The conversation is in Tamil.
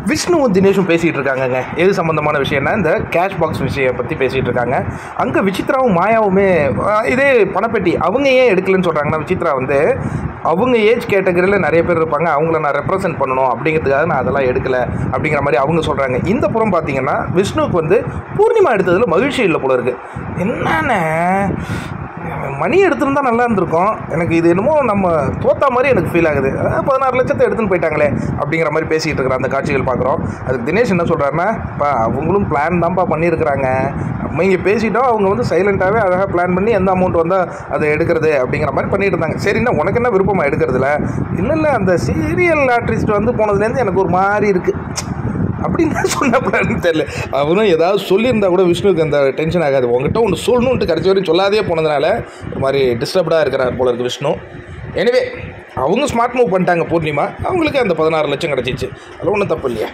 விஷ்ணுவும் தினேஷும் பேசிகிட்டு இருக்காங்கங்க. எது சம்மந்தமான விஷயம்னா இந்த கேஷ் பாக்ஸ் விஷயம் பற்றி பேசிகிட்டு இருக்காங்க. அங்கே விசித்ராவும் மாயாவுமே இதே பணப்பெட்டி அவங்க ஏன் எடுக்கலன்னு சொல்கிறாங்கன்னா, விசித்ரா வந்து அவங்க ஏஜ் கேட்டகரியில் நிறைய பேர் இருப்பாங்க, அவங்கள நான் ரெப்ரசென்ட் பண்ணணும் அப்படிங்கிறதுக்காக நான் அதெல்லாம் எடுக்கலை அப்படிங்கிற மாதிரி அவங்க சொல்கிறாங்க. இந்த புறம் பார்த்தீங்கன்னா விஷ்ணுவுக்கு வந்து பூர்ணிமா எடுத்ததில் மகிழ்ச்சி இல்லை போல இருக்குது. என்னென்ன மணி எடுத்துருந்தா நல்லா இருந்திருக்கும், எனக்கு இது என்னமோ நம்ம தோத்தா மாதிரி எனக்கு ஃபீல் ஆகுது, 16 லட்சத்தை எடுத்துன்னு போயிட்டாங்களே அப்படிங்கிற மாதிரி பேசிகிட்டு இருக்கிற அந்த காட்சிகள் பார்க்குறோம். அதுக்கு தினேஷ் என்ன சொல்கிறாருன்னா, இப்போ அவங்களும் பிளான் தான்ப்பா பண்ணியிருக்கிறாங்க, நம்ம இங்கே பேசிட்டோம், அவங்க வந்து சைலண்ட்டாகவே அழகாக பிளான் பண்ணி எந்த அமௌண்ட் வந்தால் அதை எடுக்கிறது அப்படிங்கிற மாதிரி பண்ணிட்டு இருந்தாங்க. சரிண்ணா உனக்கு என்ன விருப்பமாக எடுக்கிறதுல? இல்லை அந்த சீரியல் ஆர்டிஸ்ட் வந்து போனதுலேருந்து எனக்கு ஒரு மாதிரி இருக்குது அப்படின்னு சொன்னப்படான்னு தெரியல. அவனும் ஏதாவது சொல்லியிருந்தா கூட விஷ்ணுக்கு அந்த டென்ஷன் ஆகாது. உங்ககிட்ட ஒன்று சொல்லணுன்ட்டு கடைசி வரையும் சொல்லாதே போனதுனால ஒரு மாதிரி டிஸ்டர்ப்டாக இருக்கிறார் போல இருக்குது விஷ்ணு. எனிவே அவங்க ஸ்மார்ட் மூவ் பண்ணிட்டாங்க பூர்ணிமா, அவங்களுக்கு அந்த 16 லட்சம் கிடச்சிச்சு, அதில் ஒன்றும் தப்பு இல்லையா?